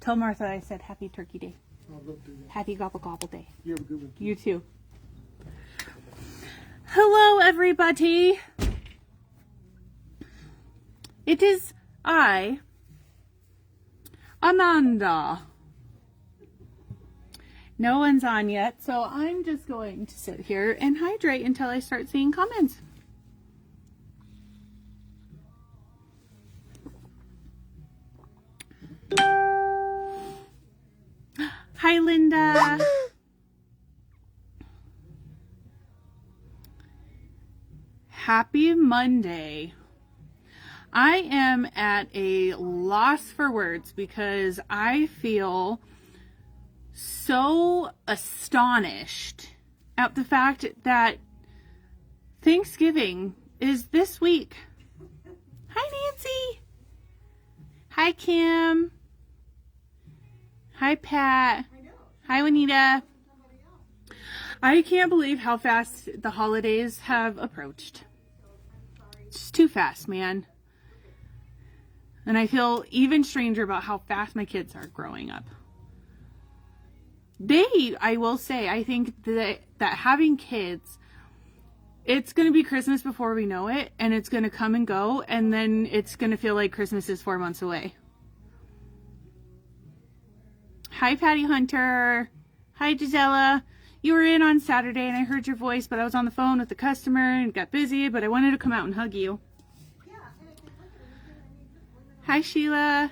Tell Martha I said happy turkey day. I'll go do that. Happy gobble gobble day. You have a good one. You too. Hello, everybody. It is I, Amanda. No one's on yet, so I'm just going to sit here and hydrate until I start seeing comments. Hi, Linda. Happy Monday. I am at a loss for words because I feel so astonished at the fact that Thanksgiving is this week. Hi, Nancy. Hi, Kim. Hi, Pat. Hi, Juanita. I can't believe how fast the holidays have approached. It's just too fast, man. And I feel even stranger about how fast my kids are growing up. I will say, I think that having kids, it's going to be Christmas before we know it, and it's going to come and go, and then it's going to feel like Christmas is 4 months away. Hi, Patty Hunter. Hi, Gisela. You were in on Saturday, and I heard your voice, but I was on the phone with the customer and got busy, but I wanted to come out and hug you. Hi, Sheila.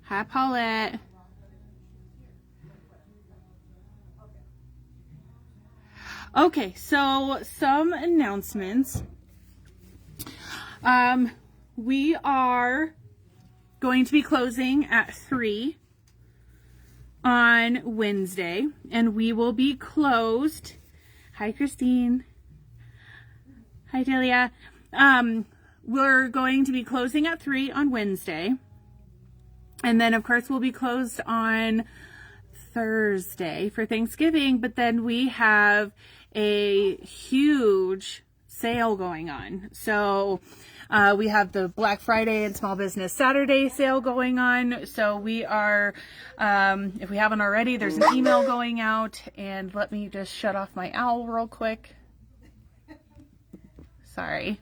Hi, Paulette. Okay, so some announcements. We are going to be closing at 3 on Wednesday, and we will be closed. Hi, Christine. Hi, Delia. We're going to be closing at 3 on Wednesday, and then of course we'll be closed on Thursday for Thanksgiving, but then we have a huge sale going on. So we have the Black Friday and Small Business Saturday sale going on. So we are, if we haven't already, there's an email going out, and let me just shut off my owl real quick. Sorry.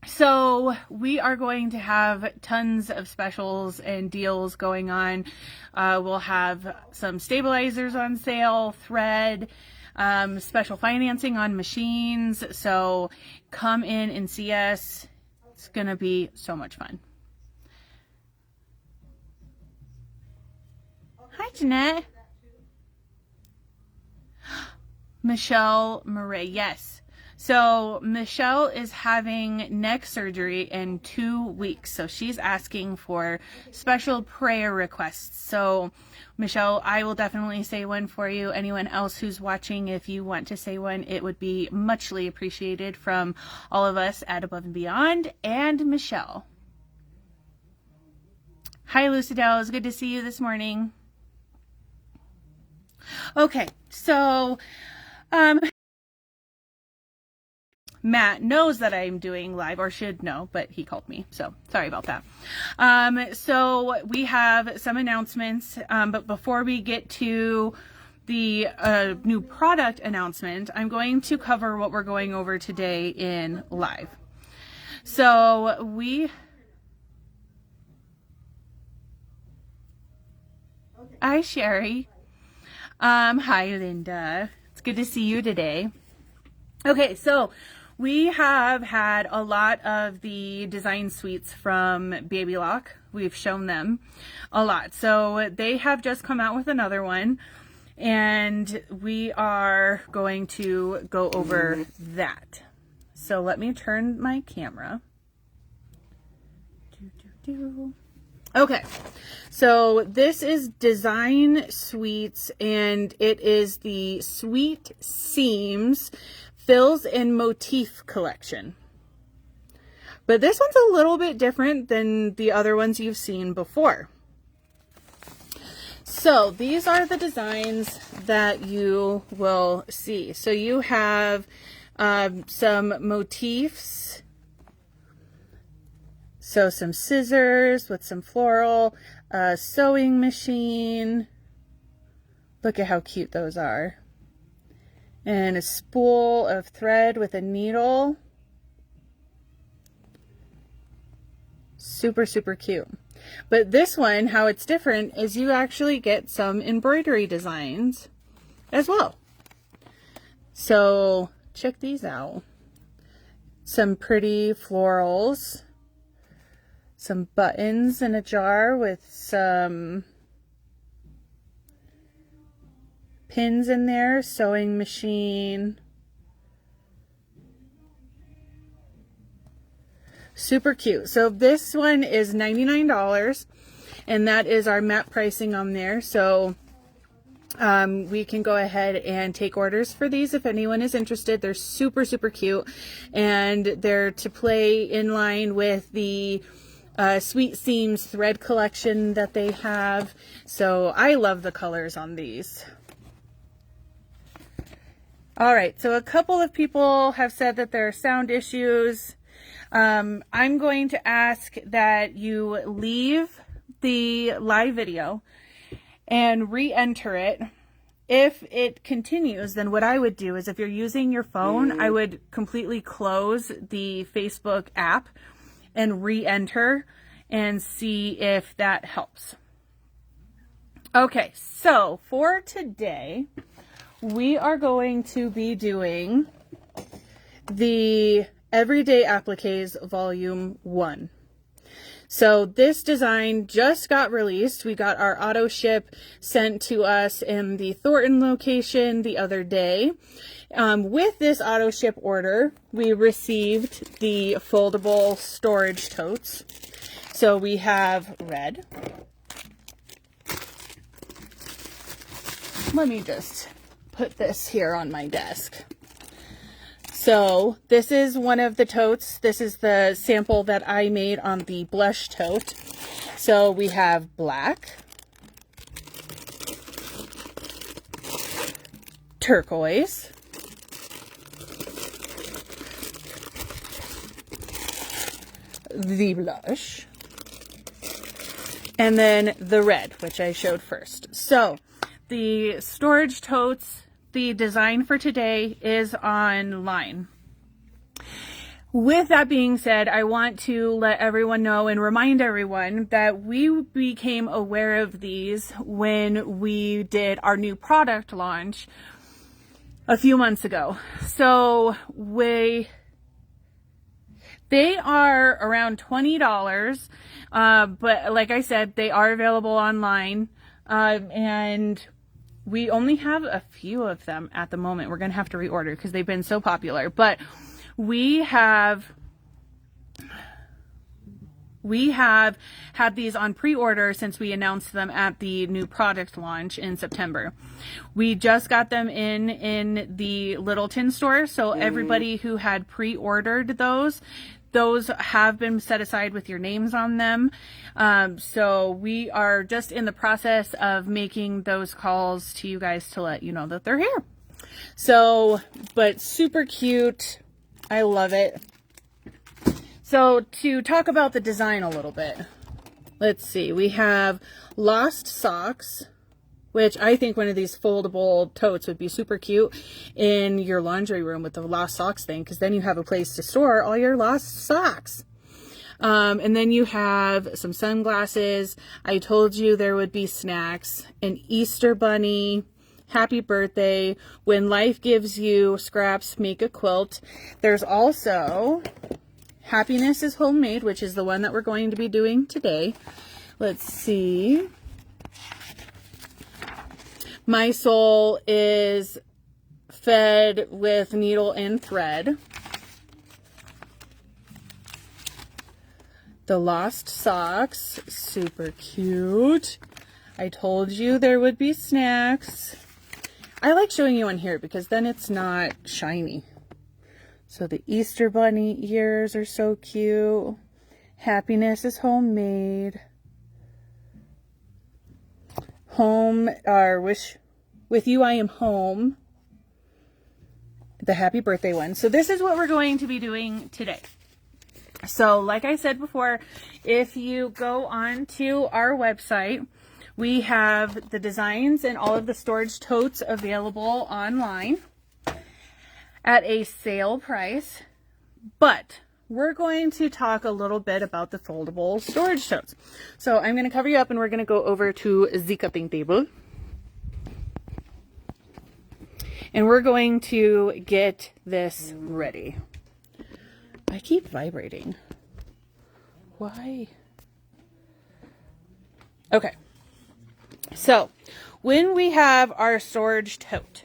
So we are going to have tons of specials and deals going on. We'll have some stabilizers on sale, thread, special financing on machines. So come in and see us. It's going to be so much fun. Hi, Jeanette. Michelle Murray. Yes. So Michelle is having neck surgery in 2 weeks. So she's asking for special prayer requests. So Michelle, I will definitely say one for you. Anyone else who's watching, if you want to say one, it would be muchly appreciated from all of us at Above and Beyond and Michelle. Hi, Lucidel. It's good to see you this morning. Okay, so Matt knows that I'm doing live, or should know, but he called me, so sorry about that. So we have some announcements, but before we get to the new product announcement, I'm going to cover what we're going over today in live. So Hi, Sherry. Hi, Linda. It's good to see you today. Okay, so we have had a lot of the design suites from Baby Lock. We've shown them a lot. So they have just come out with another one, and we are going to go over that. So let me turn my camera. Okay, so this is Design Suites, and it is the Sweet Seams Fills and Motif collection. But this one's a little bit different than the other ones you've seen before. So these are the designs that you will see. So you have some motifs, So some scissors with some floral, a sewing machine. Look at how cute those are. And a spool of thread with a needle. Super, super cute. But this one, how it's different is you actually get some embroidery designs as well. So check these out. Some pretty florals. Some buttons in a jar with some pins in there, sewing machine. Super cute. So this one is $99, and that is our MAP pricing on there. So we can go ahead and take orders for these if anyone is interested. They're super, super cute, and they're to play in line with the Sweet Seams thread collection that they have. So I love the colors on these. All right, so a couple of people have said that there are sound issues. I'm going to ask that you leave the live video and re-enter it. If it continues, then what I would do is, if you're using your phone, I would completely close the Facebook app and re-enter and see if that helps. Okay, so for today, we are going to be doing the EveryDay Appliques Volume 1. So this design just got released. We got our auto ship sent to us in the Thornton location the other day. With this auto ship order, we received the foldable storage totes. So we have red. Let me just put this here on my desk. So this is one of the totes. This is the sample that I made on the blush tote. So we have black, turquoise, the blush, and then the red, which I showed first. So the storage totes, the design for today is online. With that being said, I want to let everyone know and remind everyone that we became aware of these when we did our new product launch a few months ago. So they are around $20, but like I said, they are available online, and we only have a few of them at the moment. We're going to have to reorder because they've been so popular. But we have had these on pre-order since we announced them at the new product launch in September. We just got them in the Littleton store. So everybody who had pre-ordered those have been set aside with your names on them. So we are just in the process of making those calls to you guys to let you know that they're here. So, but super cute. I love it. So to talk about the design a little bit, let's see. We have Lost Socks, which I think one of these foldable totes would be super cute in your laundry room with the Lost Socks thing, because then you have a place to store all your lost socks. And then you have some sunglasses. I told you there would be snacks, an Easter bunny, happy birthday, when life gives you scraps, make a quilt. There's also Happiness is Homemade, which is the one that we're going to be doing today. Let's see. My soul is fed with needle and thread. The Lost Socks, super cute. I told you there would be snacks. I like showing you on here because then it's not shiny. So the Easter bunny ears are so cute. Happiness is Homemade. Home, or wish, with you I am home. The happy birthday one. So this is what we're going to be doing today. So like I said before, if you go on to our website, we have the designs and all of the storage totes available online at a sale price. But we're going to talk a little bit about the foldable storage totes. So I'm going to cover you up and we're going to go over to the cupping table. And we're going to get this ready. I keep vibrating. Why? Okay. So when we have our storage tote,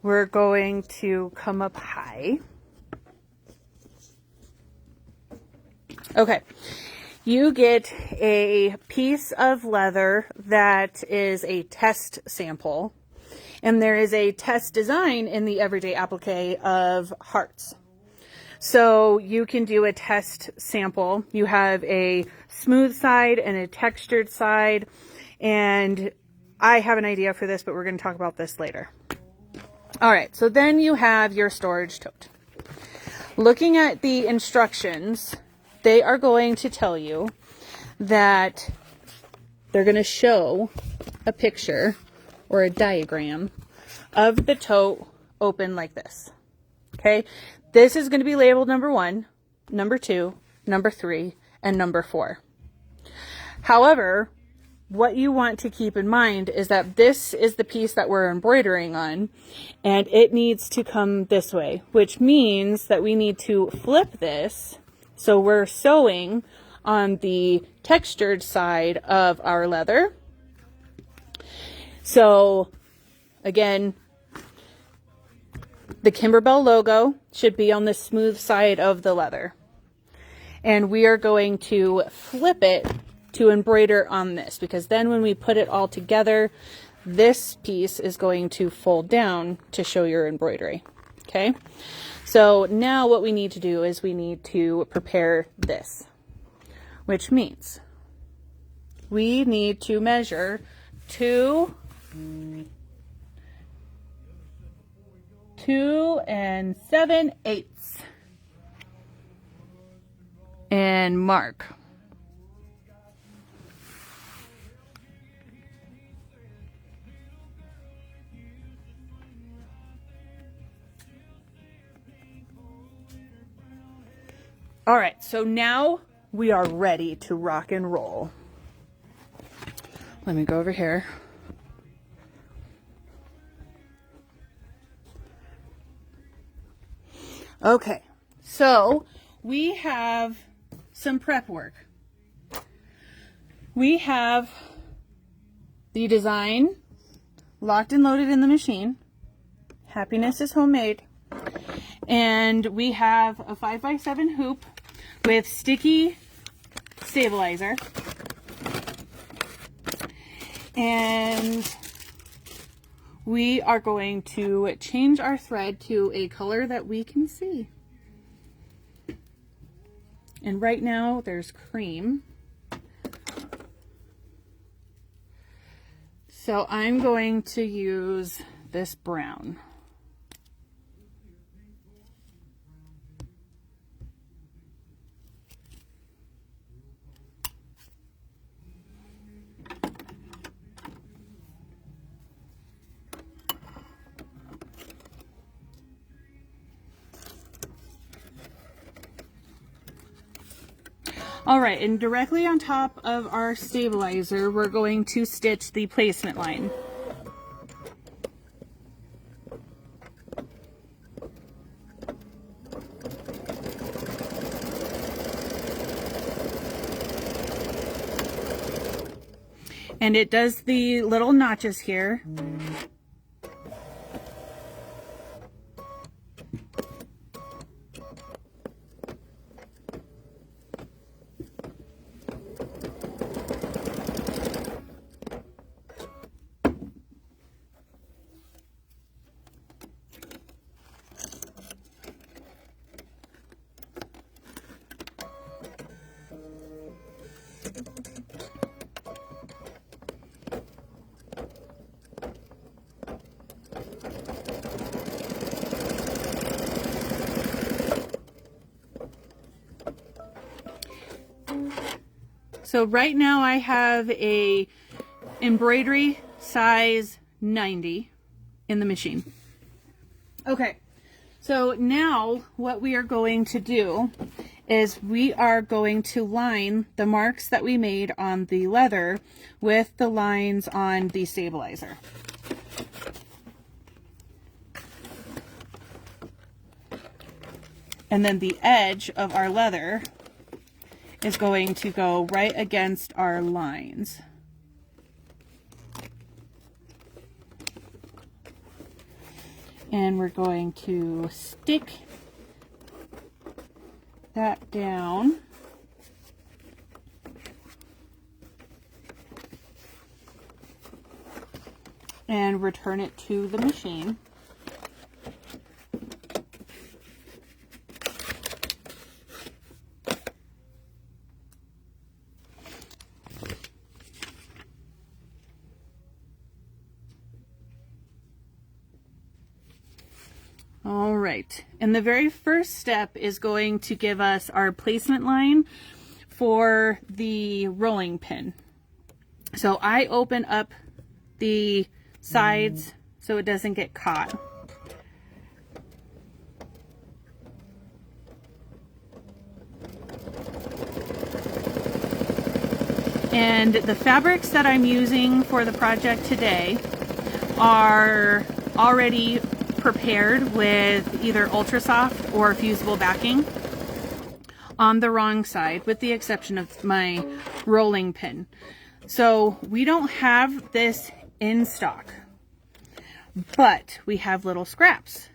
we're going to come up high. Okay. You get a piece of leather that is a test sample. And there is a test design in the EveryDay applique of hearts. So you can do a test sample. You have a smooth side and a textured side. And I have an idea for this, but we're going to talk about this later. All right, so then you have your storage tote. Looking at the instructions, they are going to tell you that they're going to show a picture or a diagram of the tote open like this. Okay, this is going to be labeled number 1, number 2, number 3, and number 4. However, what you want to keep in mind is that this is the piece that we're embroidering on, and it needs to come this way, which means that we need to flip this so we're sewing on the textured side of our leather. So again, the KimberBell logo should be on the smooth side of the leather. And we are going to flip it to embroider on this, because then when we put it all together, this piece is going to fold down to show your embroidery. Okay, so now what we need to do is we need to prepare this, which means we need to measure 2 7/8 and mark. All right, so now we are ready to rock and roll. Let me go over here. Okay, so we have some prep work. We have the design locked and loaded in the machine. Happiness is homemade. And we have a 5x7 hoop with sticky stabilizer. And we are going to change our thread to a color that we can see. And right now there's cream. So I'm going to use this brown. All right, and directly on top of our stabilizer, we're going to stitch the placement line. And it does the little notches here. So right now I have a embroidery size 90 in the machine. Okay, so now what we are going to do is we are going to line the marks that we made on the leather with the lines on the stabilizer. And then the edge of our leather is going to go right against our lines. And we're going to stick that down. And return it to the machine. All right, and the very first step is going to give us our placement line for the rolling pin. So I open up the sides so it doesn't get caught. And the fabrics that I'm using for the project today are already prepared with either ultra soft or fusible backing on the wrong side, with the exception of my rolling pin. So we don't have this in stock, but we have little scraps.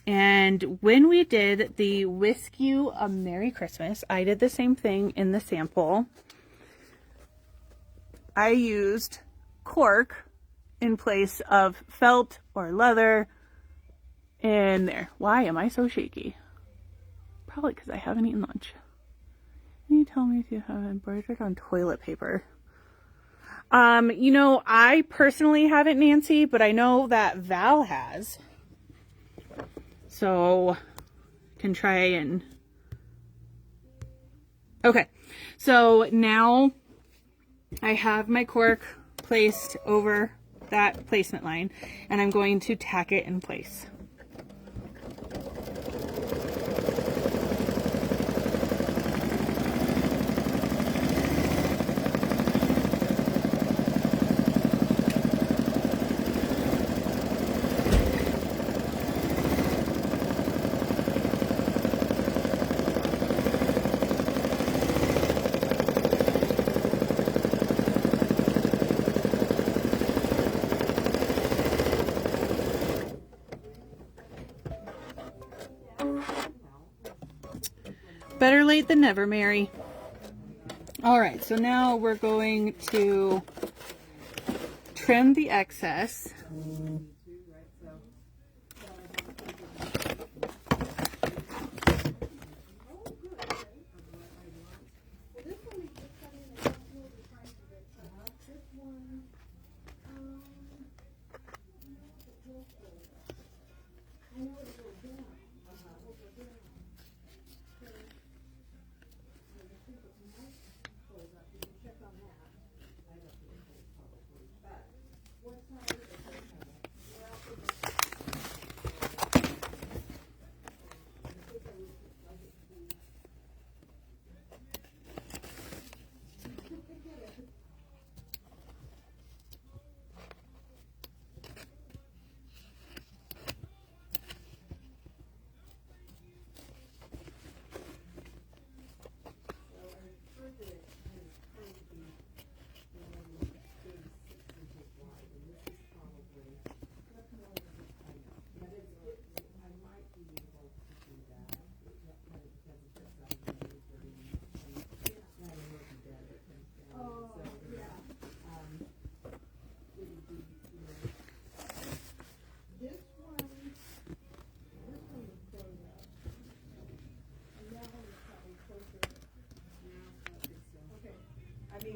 And when we did the Whisk You a Merry Christmas, I did the same thing in the sample. I used cork in place of felt or leather in there. Why am I so shaky? Probably because I haven't eaten lunch. Can you tell me if you have embroidered on toilet paper? You know, I personally haven't, Nancy, but I know that Val has. So, can try and... Okay, so now I have my cork placed over that placement line, and I'm going to tack it in place. Better late than never, Mary. All right, so now we're going to trim the excess.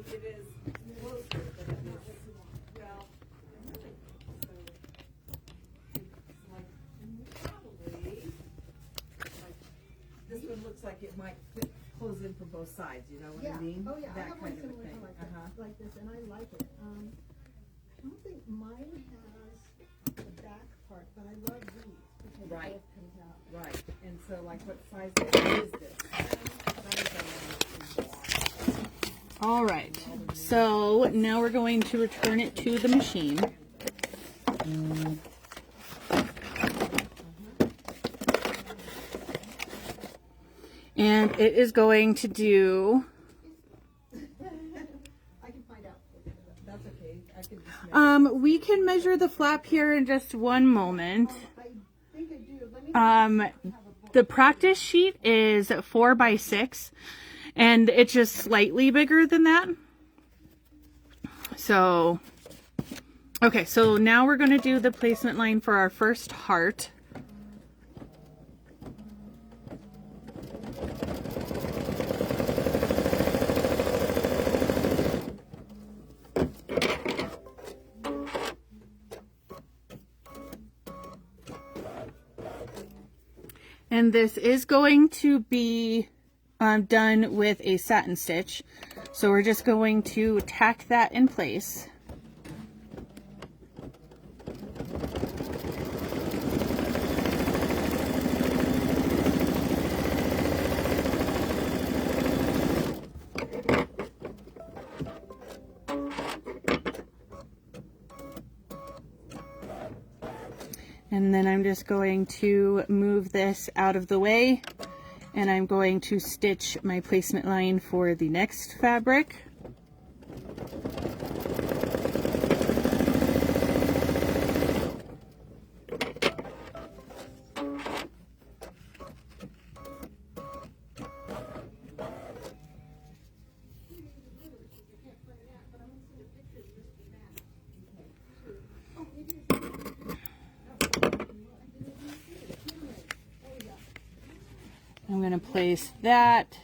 It is closer, but it is, well, really, so it's like, probably, like, this one looks like it might fit close in from both sides, you know what I mean? Oh yeah, That I have kind one of a similar thing. to like this, and I like it. I don't think mine has the back part, but I love these because Right. it both comes out. Right. And so, like, what size is this? All right. So now we're going to return it to the machine. And it is going to do... I can find out. That's okay. I can just we can measure the flap here in just one moment. I think I do. Let me The practice sheet is 4 by 6, and it's just slightly bigger than that. So, okay, so now we're going to do the placement line for our first heart. And this is going to be done with a satin stitch. So we're just going to tack that in place. And then I'm just going to move this out of the way, and I'm going to stitch my placement line for the next fabric. I'm going to place that.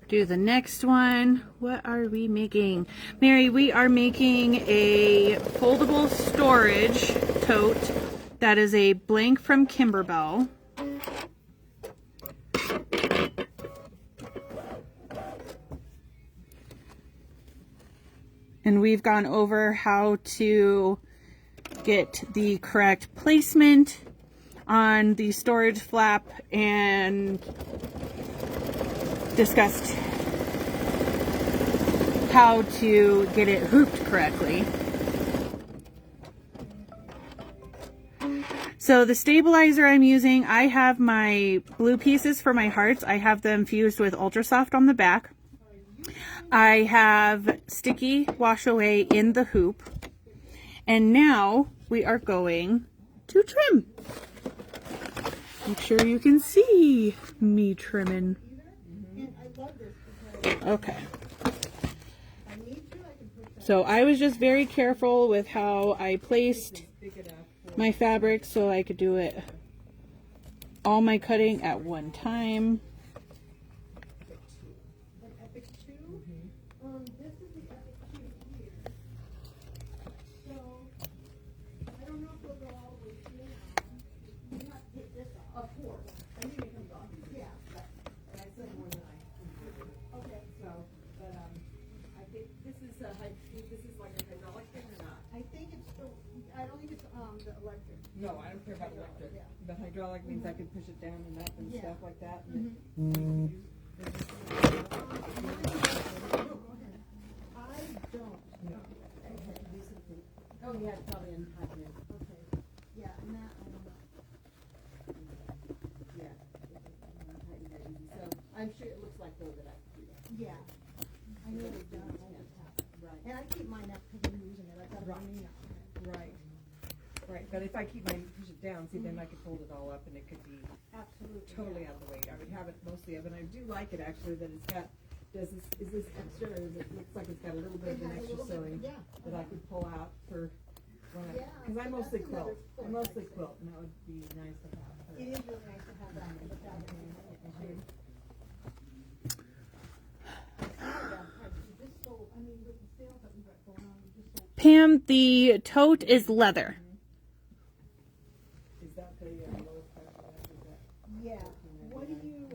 Do the next one. What are we making? Mary, we are making a foldable storage tote that is a blank from KimberBell. And we've gone over how to get the correct placement on the storage flap and discussed how to get it hooped correctly. So the stabilizer I'm using, I have my blue pieces for my hearts. I have them fused with Ultra Soft on the back. I have sticky wash away in the hoop. And now we are going to trim. Make sure you can see me trimming. Okay. So I was just very careful with how I placed my fabric so I could do it all my cutting at one time. No, I don't care about electric. Yeah. But hydraulic means I can push it down and up and stuff like that. I don't. No. Oh, yeah, it's probably in high gear. Okay. Yeah, and that I don't know. Yeah. So I'm sure it looks like though that I can do that. Yeah. I know it does. Right. And I keep mine up because I'm using it. I've got a running now. Right. Right, but if I keep mine, push it down, see, then I could fold it all up and it could be Absolutely totally out of the way. I would have it mostly up, and I do like it actually that it's got, is this extra, or is it looks like it's got a little bit of an extra sewing that I could pull out for when I, because I mostly quilt. I mostly quilt, and that would be nice to have. It is really nice to have that, but that would be just so, I mean, with the sales that we got going on, we just so. Pam, the tote is leather. Is that the lowest price? Yeah. What do you,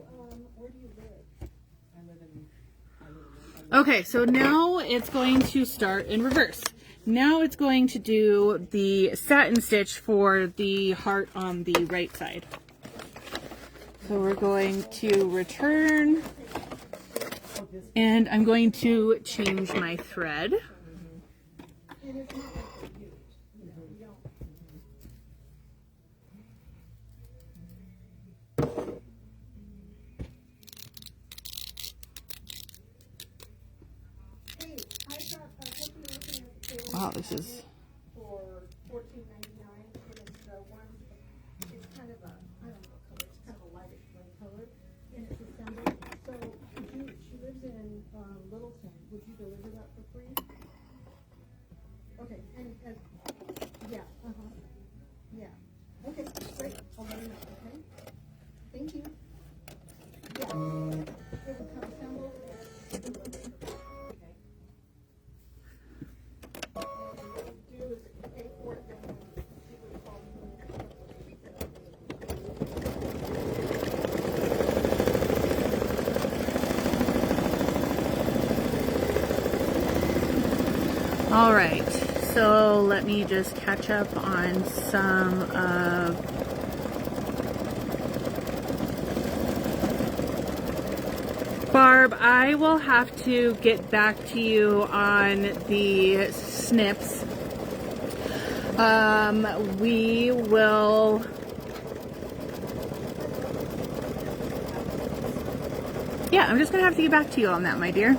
where do you live? I live in. Okay, so now it's going to start in reverse. Now it's going to do the satin stitch for the heart on the right side. So we're going to return, and I'm going to change my thread. Wow, this is... For $14.99, and it's the one, it's kind of a, I don't know what color, it's kind of a lightish gray color, and it's assembled. So, she lives in Littleton. Would you deliver that for free? Okay, and yeah, yeah. Okay, great. I'll let her know. Okay. Thank you. Yeah, it would come assembled. All right, so let me just catch up on some of Barb. I will have to get back to you on the snips. We will. Yeah, I'm just gonna have to get back to you on that, my dear.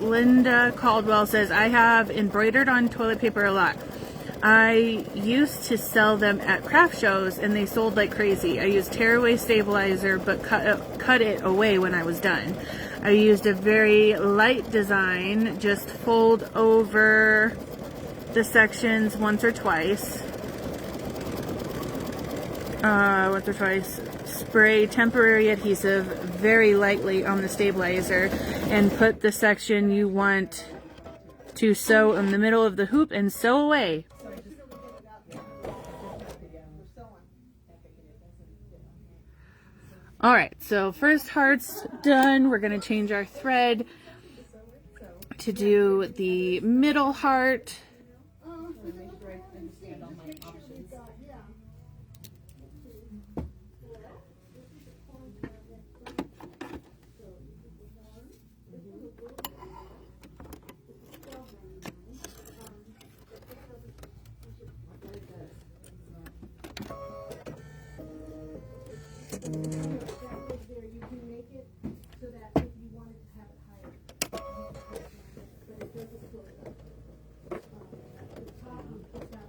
Linda Caldwell says, I have embroidered on toilet paper a lot. I used to sell them at craft shows and they sold like crazy. I used tearaway stabilizer but cut it away when I was done. I used a very light design, just fold over the sections once or twice. Spray temporary adhesive very lightly on the stabilizer and put the section you want to sew in the middle of the hoop and sew away. Alright, so first heart's done. We're going to change our thread to do the middle heart. You can make it so that if you wanted to have it higher, but it doesn't close up. The top we put that.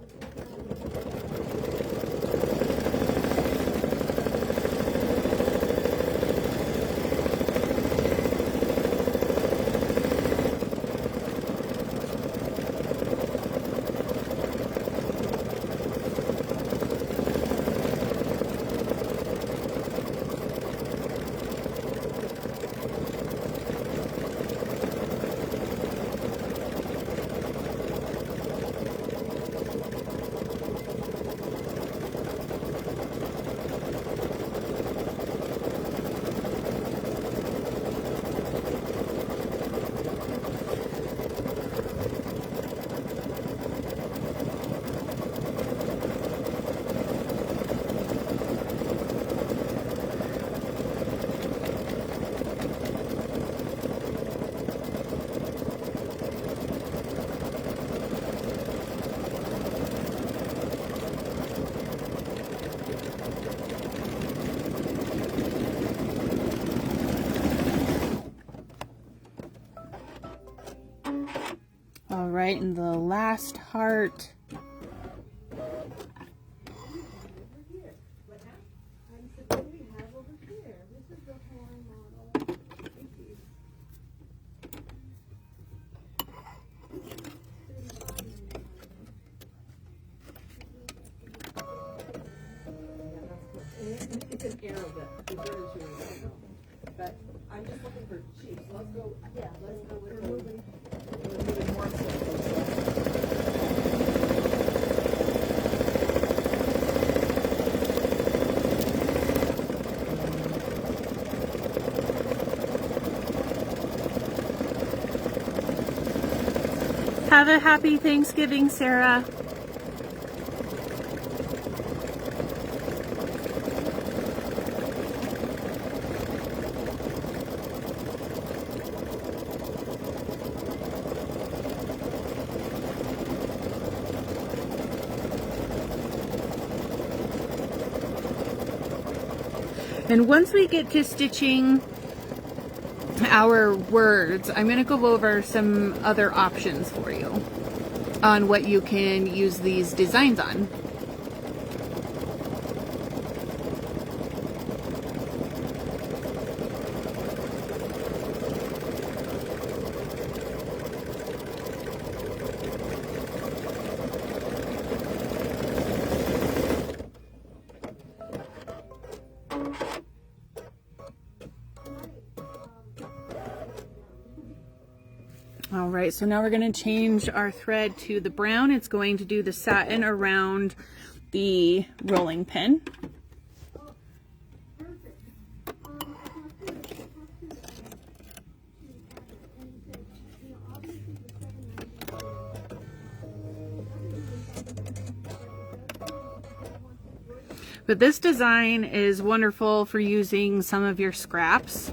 All right, and the last heart. It's an arrow that is very true. But I'm just looking for cheap. Let's go. Yeah, let's go with the moving more Have a happy Thanksgiving, Sarah. And once we get to stitching our words, I'm going to go over some other options for you on what you can use these designs on. All right, so now we're going to change our thread to the brown. It's going to do the satin around the rolling pin. But this design is wonderful for using some of your scraps.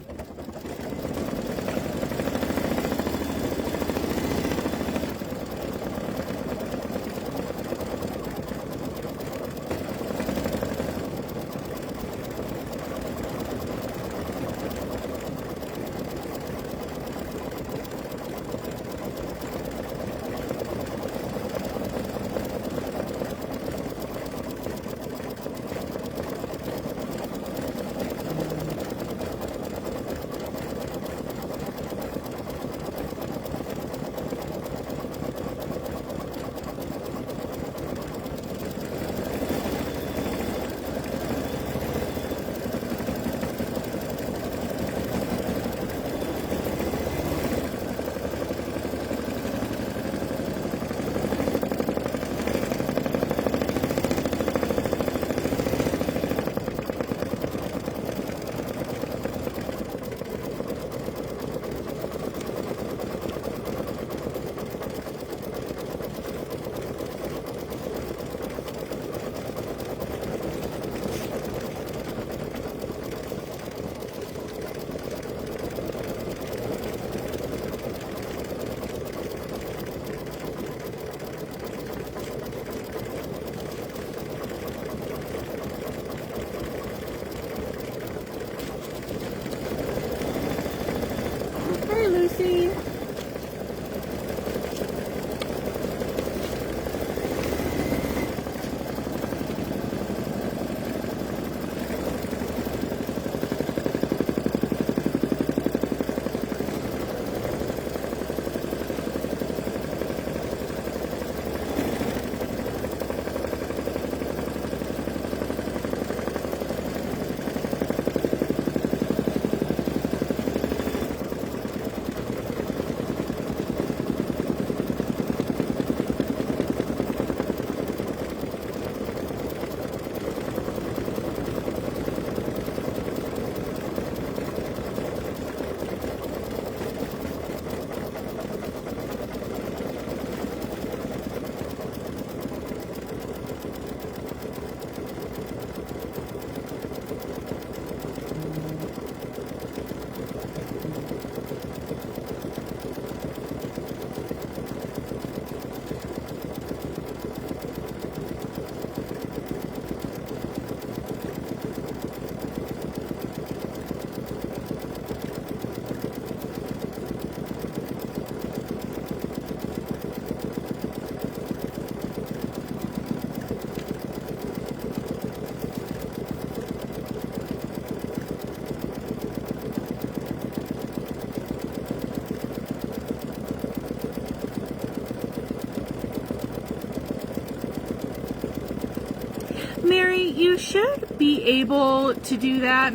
you should be able to do that.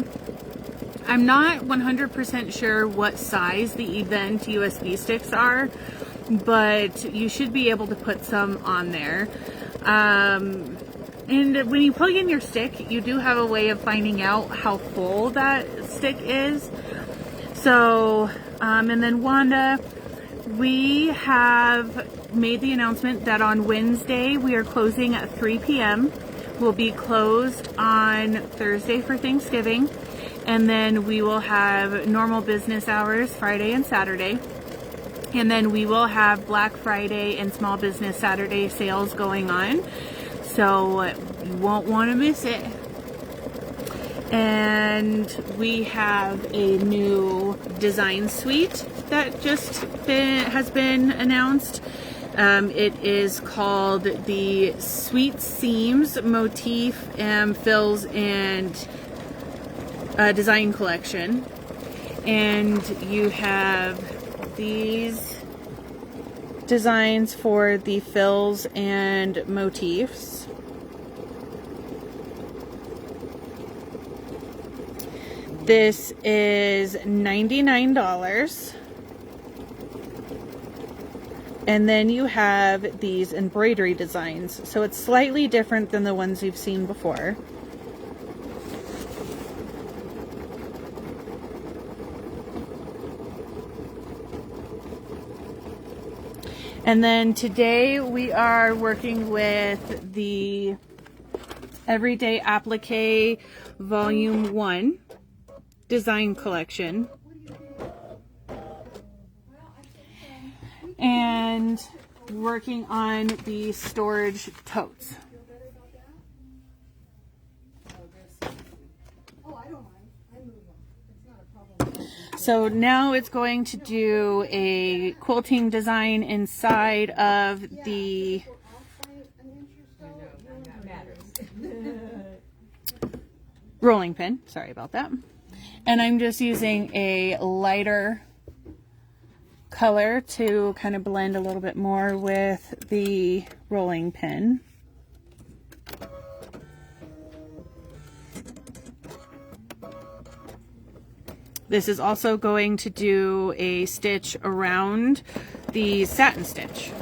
I'm not 100% sure what size the event USB sticks are, but you should be able to put some on there. And when you plug in your stick, you do have a way of finding out how full that stick is. So, and then Wanda, we have made the announcement that on Wednesday we are closing at 3 p.m. We'll be closed on Thursday for Thanksgiving, and then we will have normal business hours Friday and Saturday. And then we will have Black Friday and Small Business Saturday sales going on. So you won't want to miss it. And we have a new design suite that has been announced. It is called the Sweet Seams Motif Fills and Design Collection. And you have these designs for the fills and motifs. This is $99. And then you have these embroidery designs. So it's slightly different than the ones you've seen before. And then today we are working with the EveryDay Applique Volume 1 Design Collection. And working on the storage totes. So now it's going to do a quilting design inside of the rolling pin. Sorry about that. And I'm just using a lighter color to kind of blend a little bit more with the rolling pin. This is also going to do a stitch around the satin stitch.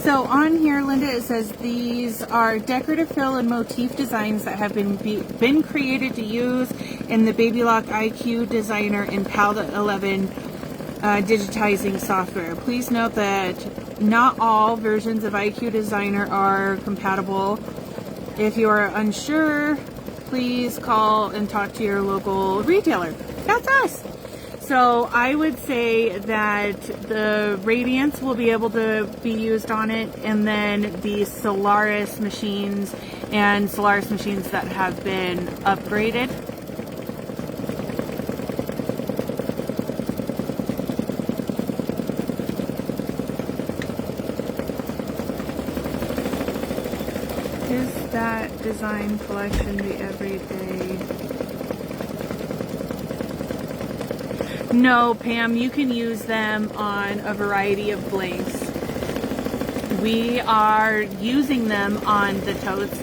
So on here, Linda, it says these are decorative fill and motif designs that have been created to use in the Baby Lock IQ Designer and PAL 11 digitizing software. Please note that not all versions of IQ Designer are compatible. If you are unsure, please call and talk to your local retailer. That's us. So I would say that the Radiance will be able to be used on it, and then the Solaris machines and Solaris machines that have been upgraded. Is that design collection the EveryDay? No, Pam, you can use them on a variety of blanks. We are using them on the totes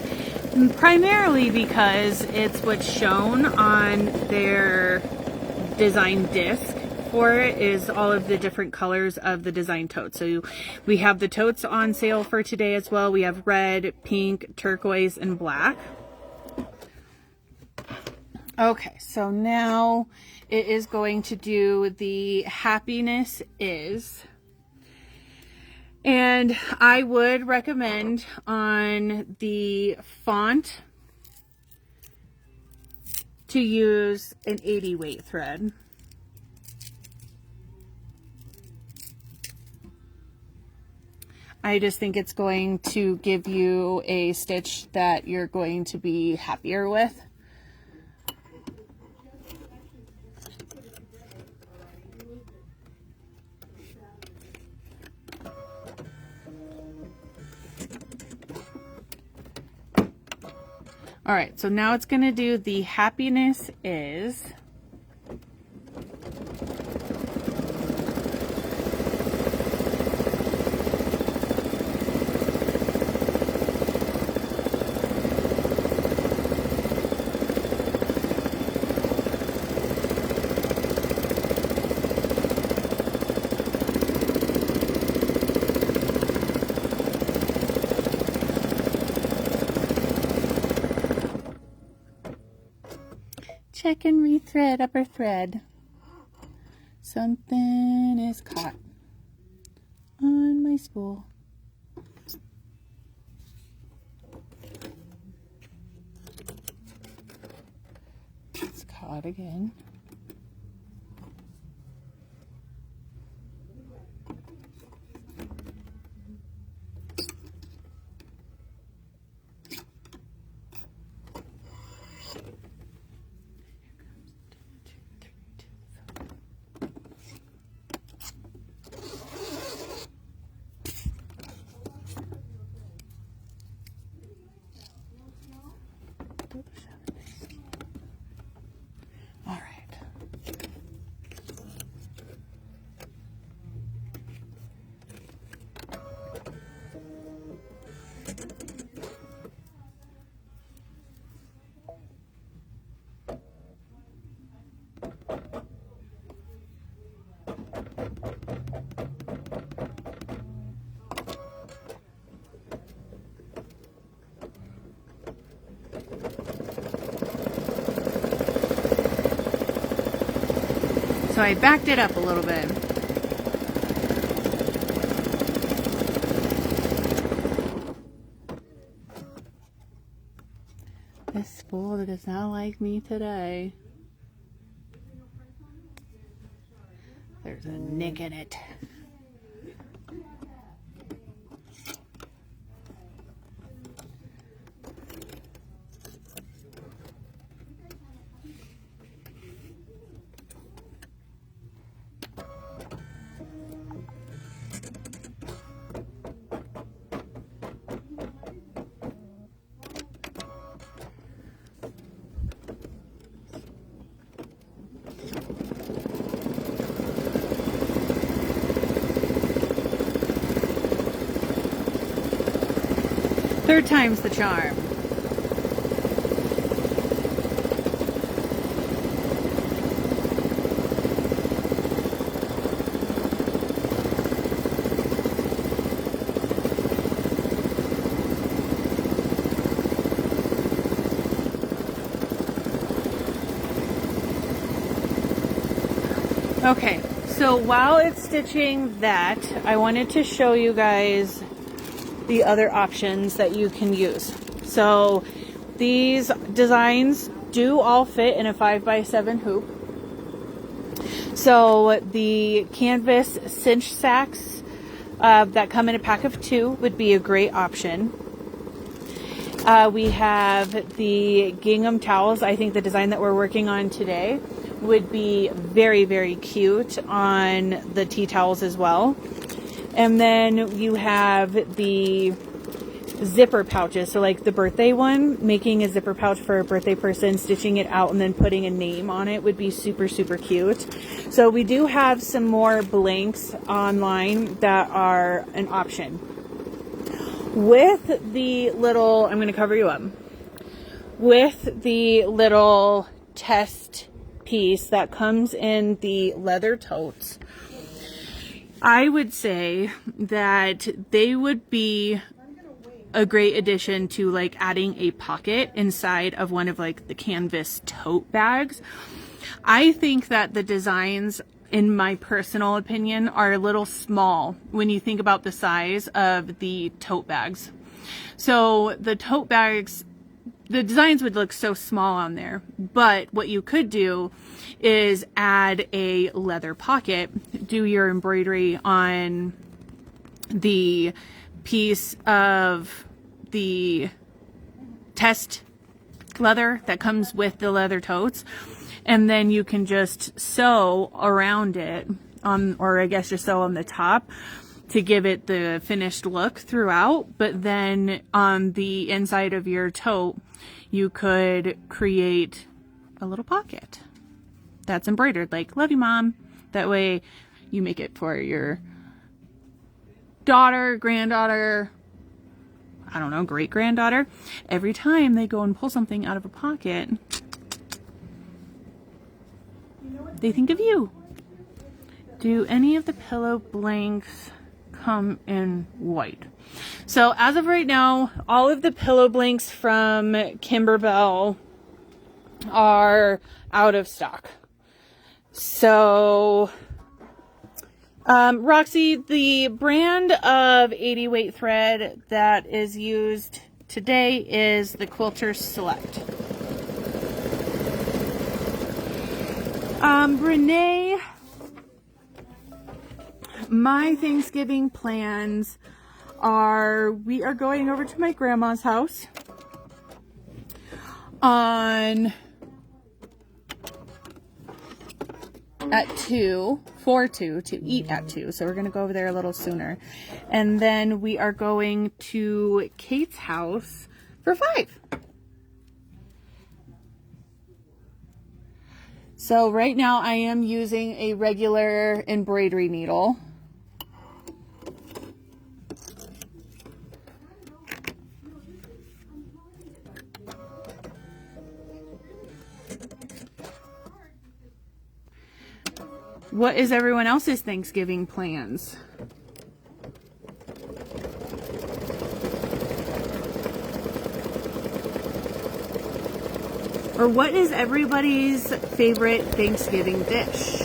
primarily because it's what's shown on their design disc for it is all of the different colors of the design totes. So we have the totes on sale for today as well. We have red, pink, turquoise, and black. Okay, so now it is going to do the happiness is. And I would recommend on the font to use an 80 weight thread. I just think it's going to give you a stitch that you're going to be happier with. All right, so now it's gonna do the happiness is. Check and rethread upper thread. Something is caught on my spool. It's caught again. All right. So I backed it up a little bit. This spool does not like me today. There's a nick in it. Third time's the charm. Okay, so while it's stitching that, I wanted to show you guys the other options that you can use. So these designs do all fit in a 5x7 hoop. So the canvas cinch sacks that come in a pack of 2 would be a great option. We have the gingham towels. I think the design that we're working on today would be very, very cute on the tea towels as well. And then you have the zipper pouches. So like the birthday one, making a zipper pouch for a birthday person, stitching it out and then putting a name on it would be super, super cute. So we do have some more blanks online that are an option. With the little, I'm going to cover you up. With the little test piece that comes in the leather totes, I would say that they would be a great addition to like adding a pocket inside of one of like the canvas tote bags. I think that the designs, in my personal opinion, are a little small when you think about the size of the tote bags. So the tote bags, the designs would look so small on there, but what you could do is add a leather pocket, do your embroidery on the piece of the test leather that comes with the leather totes, and then you can just sew around it on, or I guess just sew on the top, to give it the finished look throughout. But then on the inside of your tote, you could create a little pocket that's embroidered, like, love you, Mom. That way you make it for your daughter, granddaughter, I don't know, great-granddaughter. Every time they go and pull something out of a pocket, they think of you. Do any of the pillow blanks come in white? So as of right now, all of the pillow blanks from KimberBell are out of stock. So Roxy, the brand of 80 weight thread that is used today is the Quilter Select. Renee, my Thanksgiving plans are, we are going over to my grandma's house at 2 to eat at 2. So we're going to go over there a little sooner. And then we are going to Kate's house for 5. So right now I am using a regular embroidery needle. What is everyone else's Thanksgiving plans? Or what is everybody's favorite Thanksgiving dish?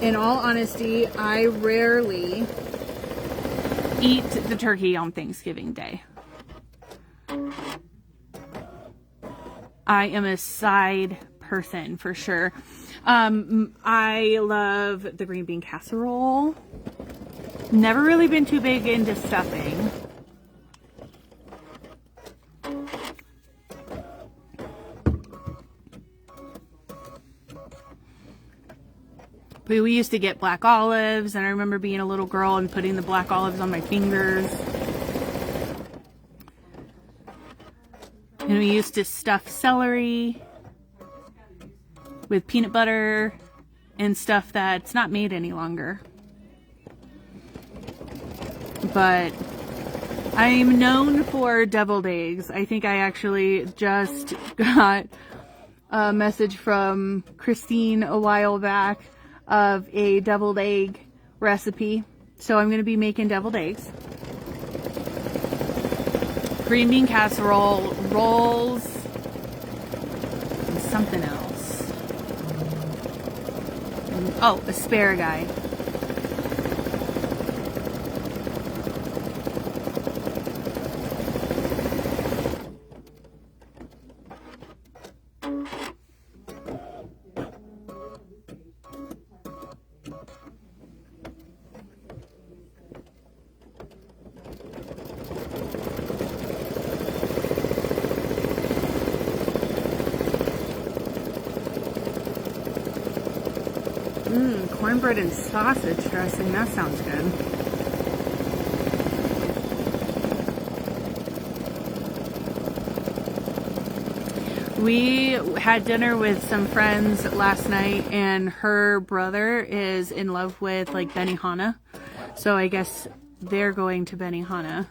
In all honesty, I rarely eat the turkey on Thanksgiving Day. I am a side person for sure. I love the green bean casserole. Never really been too big into stuffing. But we used to get black olives, and I remember being a little girl and putting the black olives on my fingers. And we used to stuff celery with peanut butter and stuff that's not made any longer. But I'm known for deviled eggs. I think I actually just got a message from Christine a while back of a deviled egg recipe. So I'm going to be making deviled eggs. Green bean casserole, rolls, and something else. Oh, asparagus. Cornbread and sausage dressing, that sounds good. We had dinner with some friends last night, and her brother is in love with like Benihana. So I guess they're going to Benihana.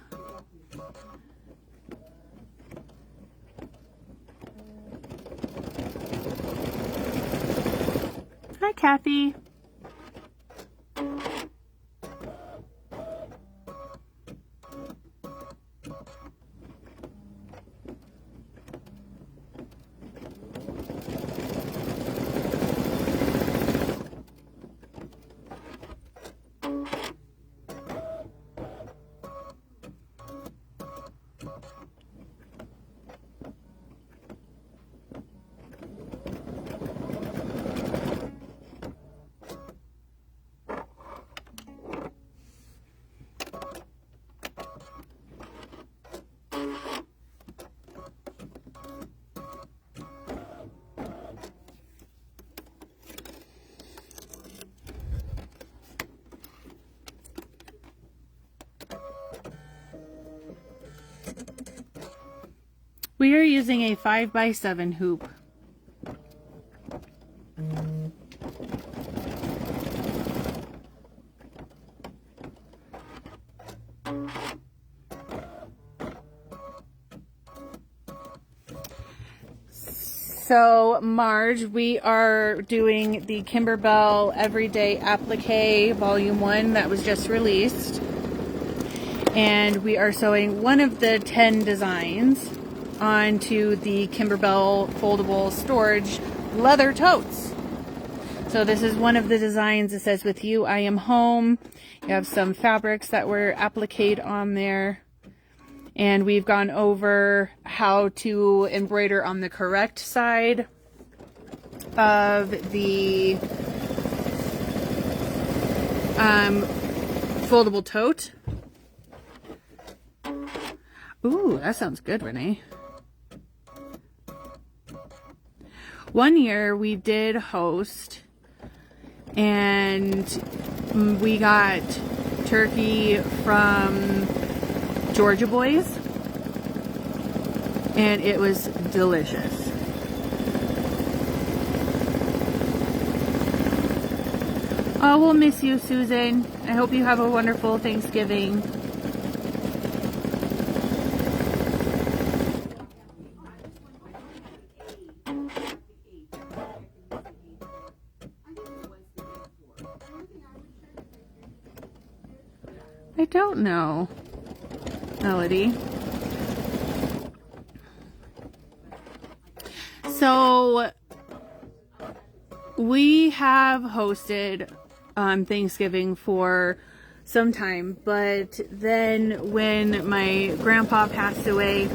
Hi, Kathy. We are using a 5x7 hoop. So, Marge, we are doing the KimberBell EveryDay Applique Volume 1 that was just released. And we are sewing one of the 10 designs onto the KimberBell foldable storage leather totes. So this is one of the designs. It says, "With you, I am home." You have some fabrics that were appliqued on there. And we've gone over how to embroider on the correct side of the foldable tote. Ooh, that sounds good, Renee. One year we did host, and we got turkey from Georgia Boys, and it was delicious. Oh, we'll miss you, Susan. I hope you have a wonderful Thanksgiving. I don't know, Melody. So we have hosted Thanksgiving for some time, but then when my grandpa passed away,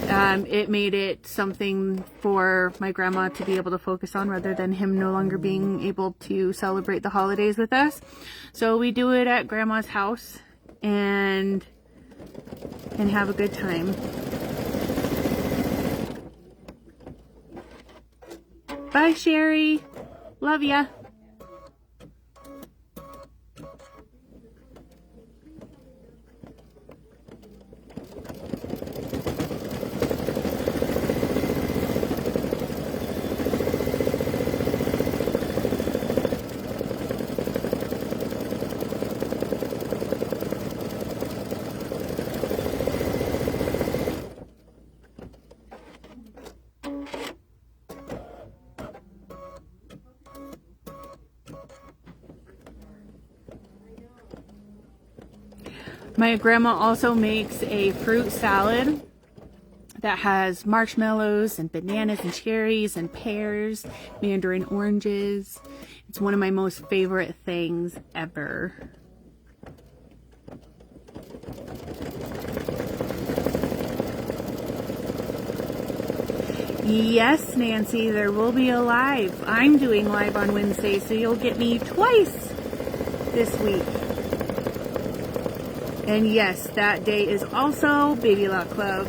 it made it something for my grandma to be able to focus on rather than him no longer being able to celebrate the holidays with us. So we do it at grandma's house and have a good time. Bye, Sherry. Love ya. My grandma also makes a fruit salad that has marshmallows and bananas and cherries and pears, mandarin oranges. It's one of my most favorite things ever. Yes, Nancy, there will be a live. I'm doing live on Wednesday, so you'll get me twice this week. And yes, that day is also Baby Lock Club.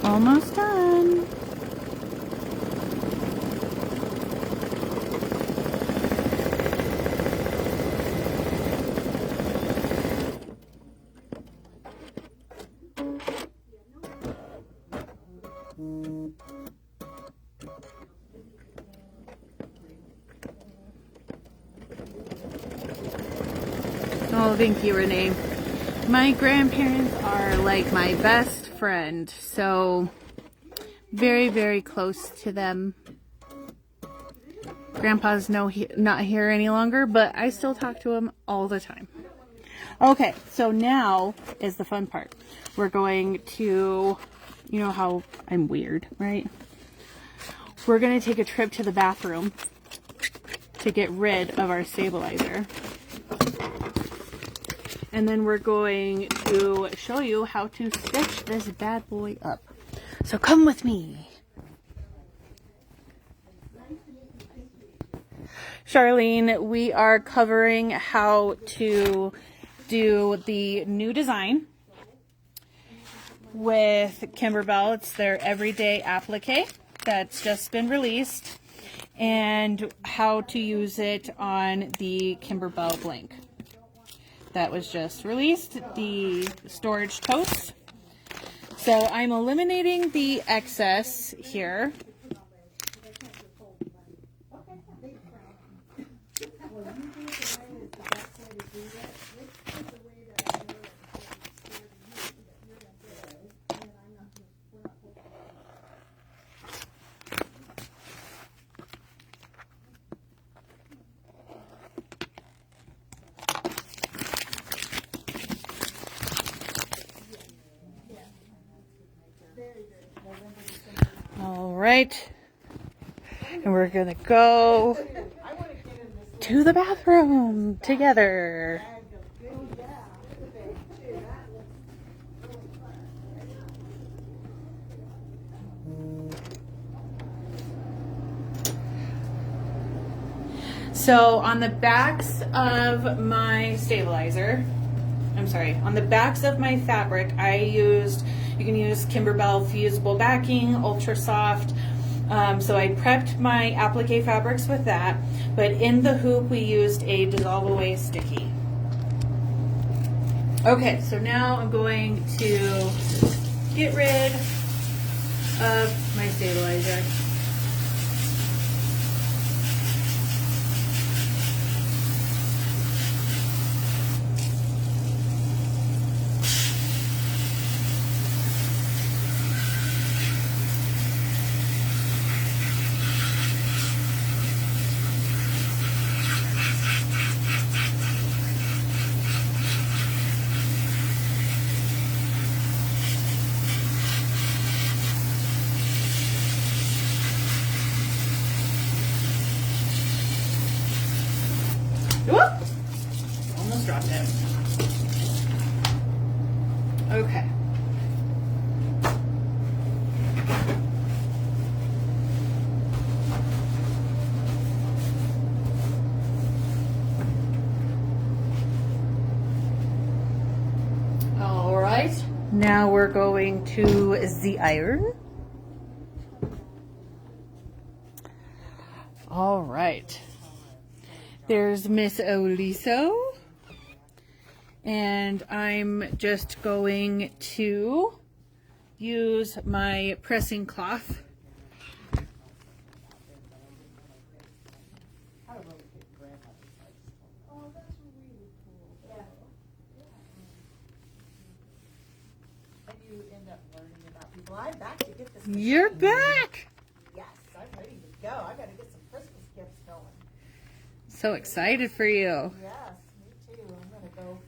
Almost done. Oh, thank you, Renee. My grandparents are like my best friend, so very, very close to them. Grandpa's not here any longer, but I still talk to him all the time. Okay, so now is the fun part. We're going to, you know how I'm weird, right? We're going to take a trip to the bathroom to get rid of our stabilizer. And then we're going to show you how to stitch this bad boy up. So come with me. Charlene, we are covering how to do the new design with KimberBell. It's their EveryDay Applique that's just been released, and how to use it on the KimberBell blank that was just released, the storage totes. So I'm eliminating the excess here. All right, and we're gonna go to the bathroom together. So on the backs of my stabilizer, on the backs of my fabric, you can use KimberBell fusible backing, ultra soft. So I prepped my applique fabrics with that, but in the hoop we used a dissolve away sticky. Okay, so now I'm going to get rid of my stabilizer. Whoop! Almost dropped it. Okay. All right. Now we're going to the iron. All right. There's Miss Oliso, and I'm just going to use my pressing cloth. Oh, that's really cool. Yeah. And you end up learning about people. I'm back to get this. You're back! Yes, I'm ready to go. I gotta get some Christmas gifts going. So excited for you. Yes, me too. I'm gonna go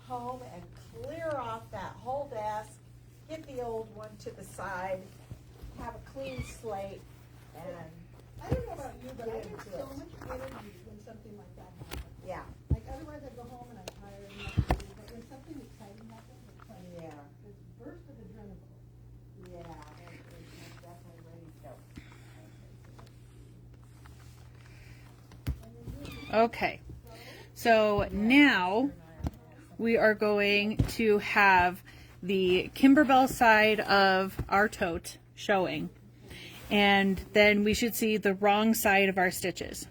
home and clear off that whole desk, get the old one to the side, have a clean slate, and I don't know about you, but I Get get into so it. much energy when something like that happens. yeah, Like otherwise I go home and I'm tired and nothing to do, but when something exciting happens, it's like yeah, this burst of adrenaline. yeah. I'm definitely ready to go. Okay, so now we are going to have the KimberBell side of our tote showing, and then we should see the wrong side of our stitches.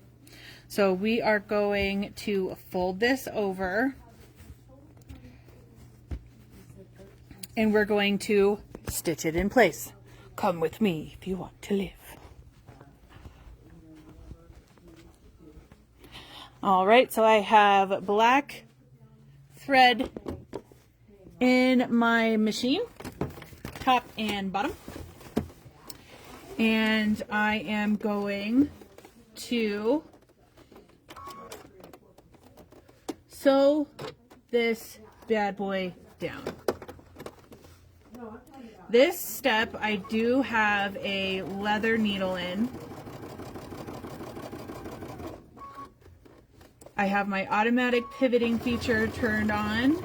So we are going to fold this over, and we're going to stitch it in place. Come with me if you want to live. All right, so I have black thread in my machine, top and bottom. And I am going to sew this bad boy down. This step I do have a leather needle in. I have my automatic pivoting feature turned on.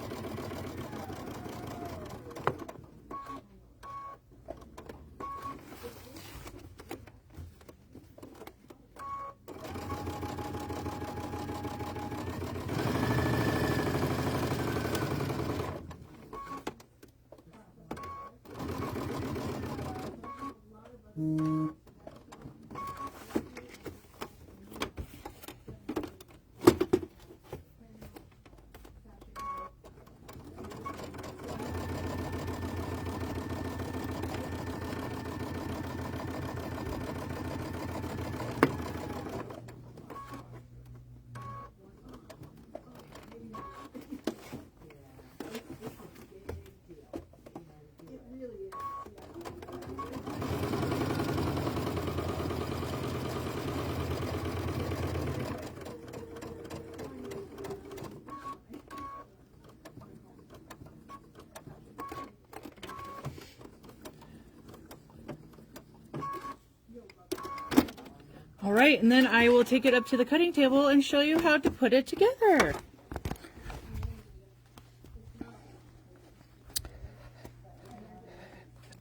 All right, and then I will take it up to the cutting table and show you how to put it together.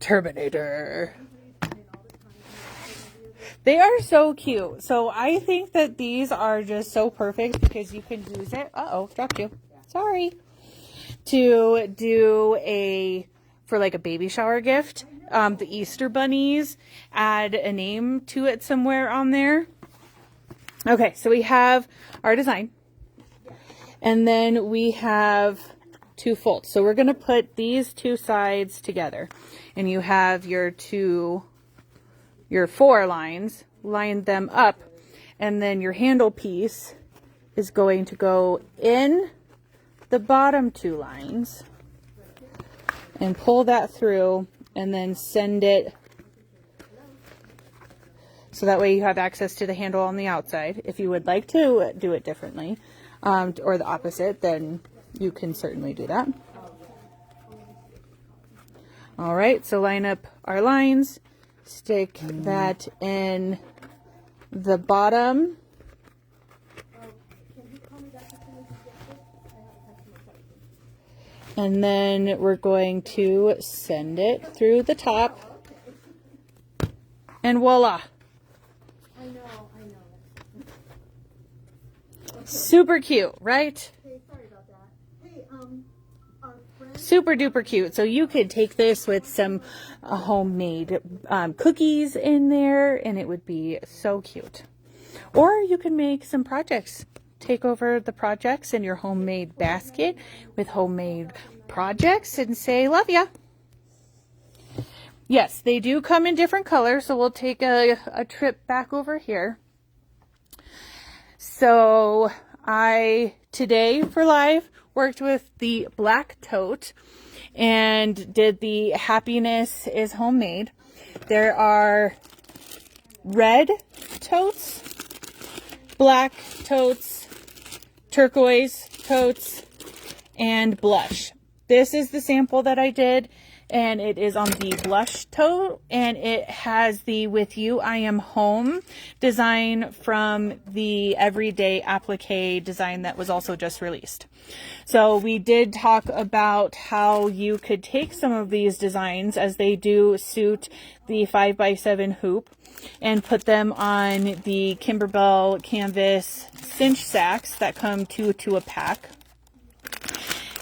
Terminator. They are so cute. So I think that these are just so perfect because you can use it. Uh-oh, dropped you. Sorry. To do for like a baby shower gift. The Easter bunnies, add a name to it somewhere on there. Okay, so we have our design. And then we have 2 folds. So we're going to put these 2 sides together. And you have your 4 lines, line them up, and then your handle piece is going to go in the bottom 2 lines and pull that through and then send it so that way you have access to the handle on the outside. If you would like to do it differently or the opposite, then you can certainly do that. All right, so line up our lines, stick that in the bottom. And then we're going to send it through the top. And voila. I know. Super cute, right? Hey, sorry about that. Hey, our friend. Super duper cute. So you could take this with some homemade cookies in there and it would be so cute. Or you can make some projects. Take over the projects in your homemade basket with homemade projects and say, love ya. Yes, they do come in different colors. So we'll take a trip back over here. So I, today for live, worked with the black tote and did the happiness is homemade. There are red totes, black totes, turquoise totes, and blush. This is the sample that I did, and it is on the blush tote, and it has the With You I Am Home design from the EveryDay Applique design that was also just released. So we did talk about how you could take some of these designs as they do suit the 5x7 hoop and put them on the KimberBell canvas cinch sacks that come 2 to a pack.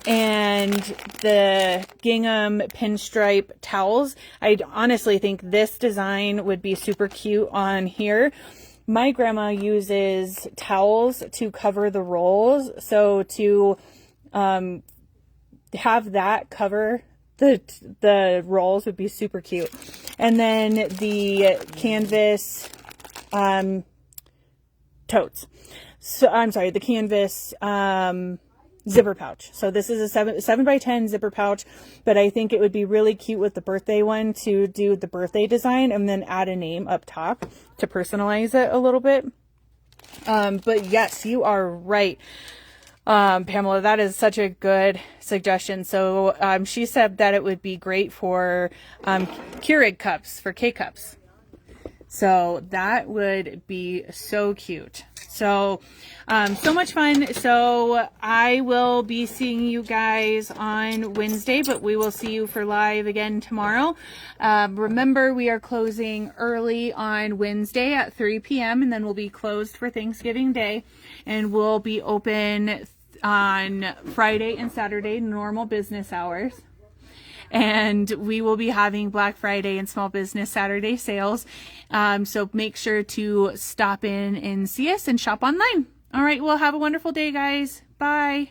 And the gingham pinstripe towels. I honestly think this design would be super cute on here. My grandma uses towels to cover the rolls. So to have that cover the rolls would be super cute. And then the canvas totes. So I'm sorry, the canvas zipper pouch. So this is a 7x10 zipper pouch, but I think it would be really cute with the birthday one to do the birthday design and then add a name up top to personalize it a little bit. But yes, you are right. Pamela, that is such a good suggestion. So she said that it would be great for Keurig cups, for K-cups. So that would be so cute. So, so much fun. So I will be seeing you guys on Wednesday, but we will see you for live again tomorrow. Remember, we are closing early on Wednesday at 3 p.m. and then we'll be closed for Thanksgiving Day, and we'll be open on Friday and Saturday, normal business hours. And we will be having Black Friday and Small Business Saturday sales. So make sure to stop in and see us and shop online. All right. Well, have a wonderful day, guys. Bye.